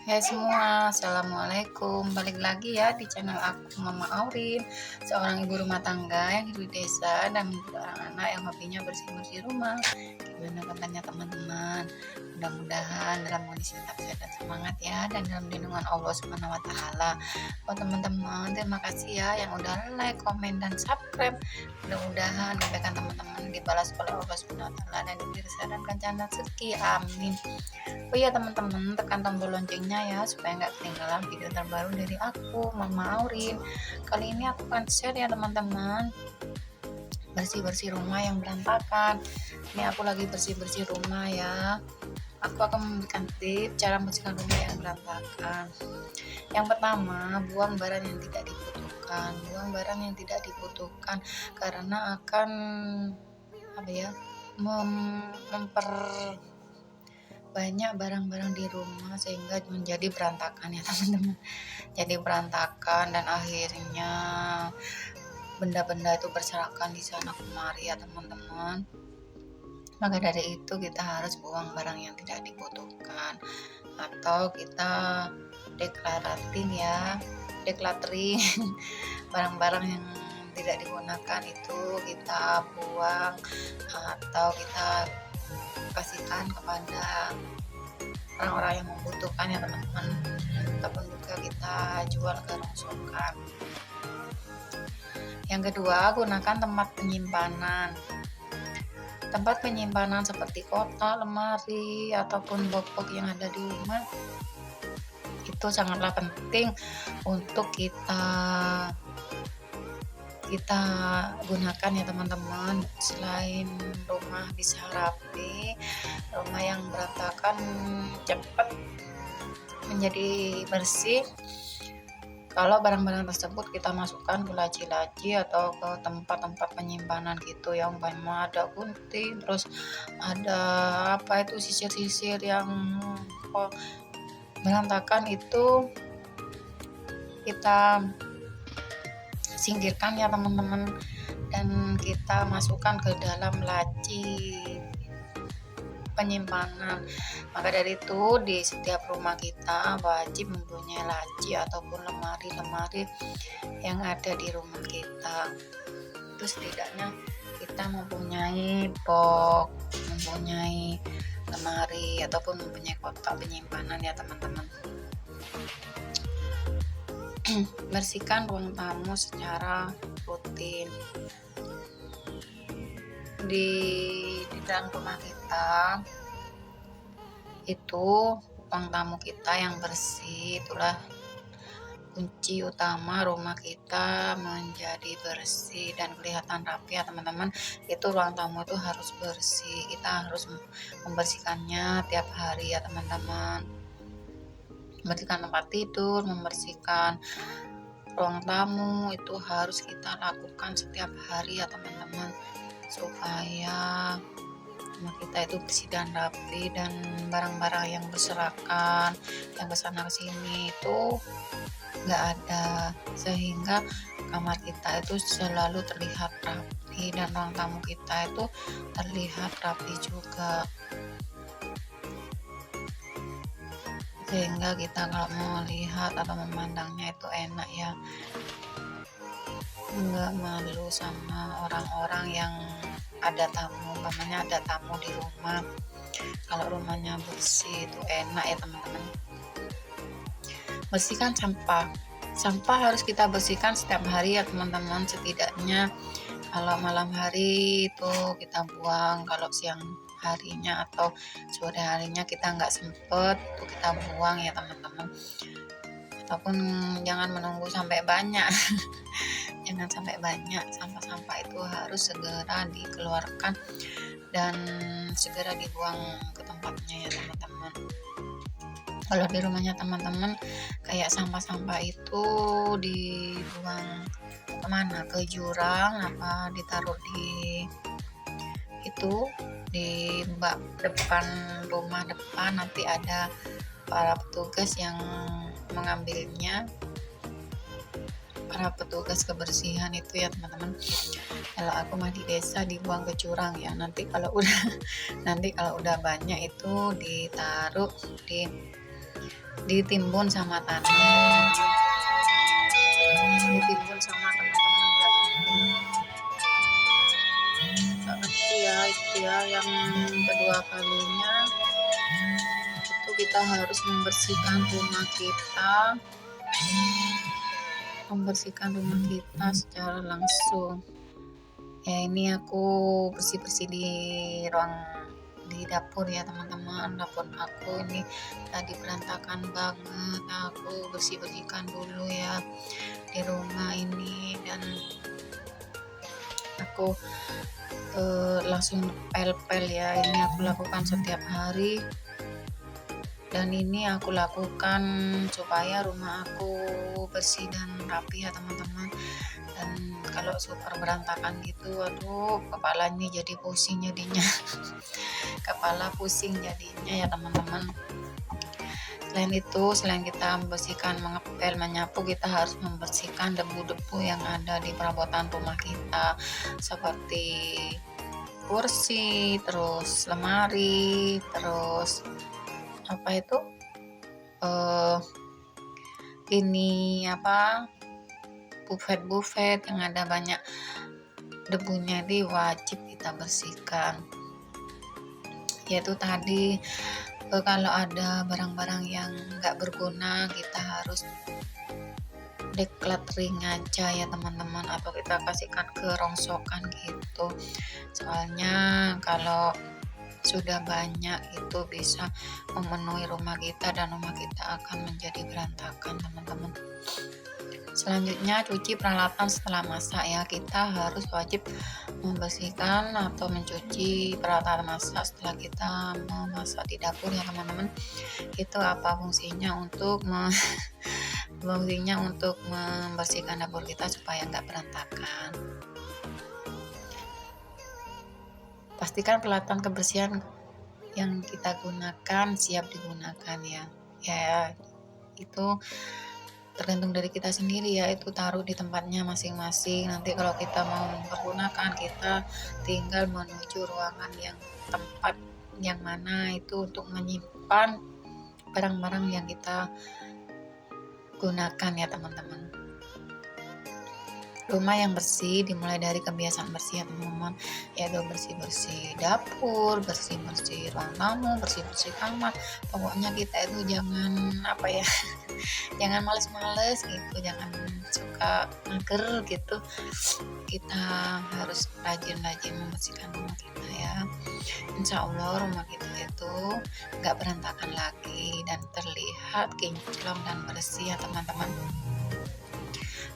Hai semua, assalamualaikum. Balik lagi ya di channel aku, Mama Aurin, seorang ibu rumah tangga yang hidup di desa dan mempunyai anak yang hobinya bersih-bersih rumah. Gimana katanya teman-teman? Mudah-mudahan dalam kondisi tetap sehat dan semangat ya, dan dalam lindungan Allah Subhanahu Wa Taala. Oh teman-teman, terima kasih ya yang udah like, komen, dan subscribe. Mudah-mudahan kebaikan teman-teman dibalas oleh Allah Subhanahu Wa Taala dan diberi kesehatan, kelancaran, dan rezeki. Amin. Oh iya teman-teman, tekan tombol loncengnya ya supaya nggak ketinggalan video terbaru dari aku, Mama Aurin. Kali ini aku akan share ya teman-teman, bersih-bersih rumah yang berantakan. Ini aku lagi bersih-bersih rumah ya. Aku akan memberikan tips cara membersihkan rumah yang berantakan. Yang pertama, buang barang yang tidak dibutuhkan. Buang barang yang tidak dibutuhkan karena akan memper banyak barang-barang di rumah sehingga menjadi berantakan ya teman-teman. Jadi berantakan dan akhirnya benda-benda itu berserakan di sana kemari ya teman-teman. Maka dari itu kita harus buang barang yang tidak dibutuhkan atau kita decluttering barang-barang yang tidak digunakan itu kita buang atau kita kasihkan kepada orang-orang yang membutuhkan ya teman-teman, ataupun juga kita jual ke rongsokan. Yang kedua, gunakan tempat penyimpanan seperti kotak, lemari, ataupun box yang ada di rumah. Itu sangatlah penting untuk kita gunakan ya teman-teman. Selain rumah bisa rapi, rumah yang berantakan cepat menjadi bersih kalau barang-barang tersebut kita masukkan ke laci-laci atau ke tempat-tempat penyimpanan gitu, yang umpama ada gunting, terus ada sisir-sisir yang berantakan, itu kita singkirkan ya teman-teman, dan kita masukkan ke dalam laci penyimpanan. Maka dari itu di setiap rumah kita wajib mempunyai laci ataupun lemari-lemari yang ada di rumah kita. Itu setidaknya kita mempunyai box, mempunyai lemari ataupun mempunyai kotak penyimpanan ya teman-teman. Bersihkan ruang tamu secara rutin. Di dalam rumah kita itu ruang tamu kita yang bersih, itulah kunci utama rumah kita menjadi bersih dan kelihatan rapi ya teman-teman. Itu ruang tamu itu harus bersih, kita harus membersihkannya tiap hari ya teman-teman. Membersihkan tempat tidur, membersihkan ruang tamu itu harus kita lakukan setiap hari ya teman-teman, supaya rumah kita itu bersih dan rapi dan barang-barang yang berserakan yang kesana kesini itu nggak ada, sehingga kamar kita itu selalu terlihat rapi dan ruang tamu kita itu terlihat rapi juga, sehingga kita kalau mau lihat atau memandangnya itu enak ya, nggak malu sama orang-orang yang ada tamu. Umpamanya ada tamu di rumah, kalau rumahnya bersih itu enak ya teman-teman. Bersihkan sampah harus kita bersihkan setiap hari ya teman-teman. Setidaknya kalau malam hari itu kita buang, kalau siang harinya atau sore harinya kita nggak sempet itu kita buang ya teman-teman. Ataupun jangan menunggu sampai banyak jangan sampai banyak, sampah-sampah itu harus segera dikeluarkan dan segera dibuang ke tempatnya ya teman-teman. Kalau di rumahnya teman-teman kayak sampah-sampah itu dibuang kemana, ke jurang apa ditaruh di bak depan rumah depan, nanti ada para petugas yang mengambilnya, para petugas kebersihan itu ya teman-teman. Kalau aku mah di desa dibuang ke jurang ya, nanti kalau udah banyak itu ditaruh di ditimbun sama tante, ditimbun sama teman-teman nggak ngerti ya. Itu ya yang kedua kalinya itu kita harus membersihkan rumah kita secara langsung. Ya ini aku bersih-bersih di dapur ya teman-teman. Dapur aku ini tadi berantakan banget, aku bersihkan dulu ya di rumah ini, dan aku langsung pel-pel ya. Ini aku lakukan setiap hari, dan ini aku lakukan supaya rumah aku bersih dan rapi ya teman-teman. Dan kalau super berantakan gitu, aduh kepalanya jadi pusing jadinya kepala pusing jadinya ya teman-teman. Selain kita membersihkan, mengepel, menyapu, kita harus membersihkan debu-debu yang ada di perabotan rumah kita, seperti kursi, terus lemari, terus apa itu ini apa, buffet yang ada banyak debunya, ini wajib kita bersihkan. Yaitu tadi kalau ada barang-barang yang nggak berguna, kita harus decluttering aja ya teman-teman, atau kita kasihkan ke rongsokan gitu. Soalnya kalau sudah banyak itu bisa memenuhi rumah kita, dan rumah kita akan menjadi berantakan teman-teman. Selanjutnya, cuci peralatan setelah masak ya. Kita harus wajib membersihkan atau mencuci peralatan masak setelah kita memasak di dapur ya teman-teman. Itu apa fungsinya? Fungsinya untuk membersihkan dapur kita supaya nggak berantakan. Pastikan peralatan kebersihan yang kita gunakan siap digunakan ya. Ya itu tergantung dari kita sendiri ya, itu taruh di tempatnya masing-masing. Nanti kalau kita mau mempergunakan, kita tinggal menuju ruangan yang tempat yang mana itu untuk menyimpan barang-barang yang kita gunakan ya teman-teman. Rumah yang bersih dimulai dari kebiasaan bersih ya teman-teman, yaitu bersih-bersih dapur, bersih-bersih ruang tamu, bersih-bersih kamar. Pokoknya kita itu jangan jangan males-males gitu, jangan suka mager gitu. Kita harus rajin-rajin membersihkan rumah kita ya. Insya Allah rumah kita itu nggak berantakan lagi dan terlihat kinclong dan bersih ya teman-teman.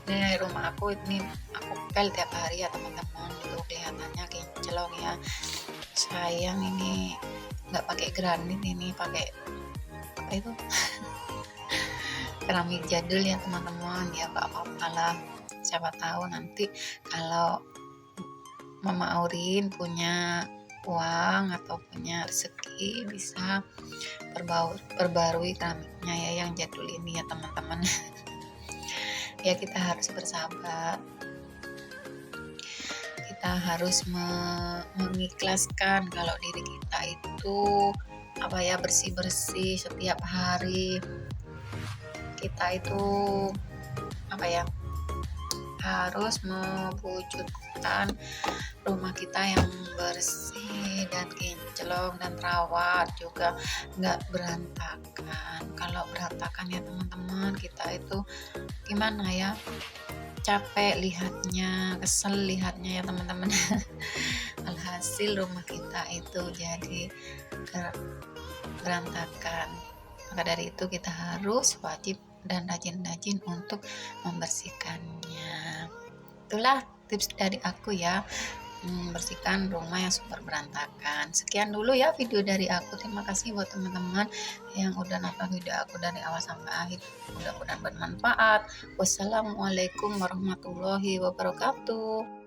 Ini rumah aku ini aku pel tiap hari ya teman-teman, itu kelihatannya kinclong ya. Sayang ini nggak pakai granit, ini pakai apa itu keramik jadul ya teman-teman. Ya nggak apa-apa lah, siapa tahu nanti kalau Mama Aurin punya uang atau punya rezeki bisa perbarui keramiknya ya yang jadul ini ya teman-teman. Ya kita harus bersabar, kita harus mengikhlaskan kalau diri kita itu bersih-bersih setiap hari. Kita itu harus mewujudkan rumah kita yang bersih dan kinclong dan terawat juga, nggak berantakan. Kalau berantakan ya teman-teman, kita itu gimana ya, capek lihatnya, kesel lihatnya ya teman-teman. Alhasil rumah kita itu jadi berantakan. Maka dari itu kita harus wajib dan rajin-rajin untuk membersihkannya. Itulah tips dari aku ya, membersihkan rumah yang super berantakan. Sekian dulu ya video dari aku. Terima kasih buat teman-teman yang udah nonton video aku dari awal sampai akhir. Mudah-mudahan bermanfaat. Wassalamualaikum warahmatullahi wabarakatuh.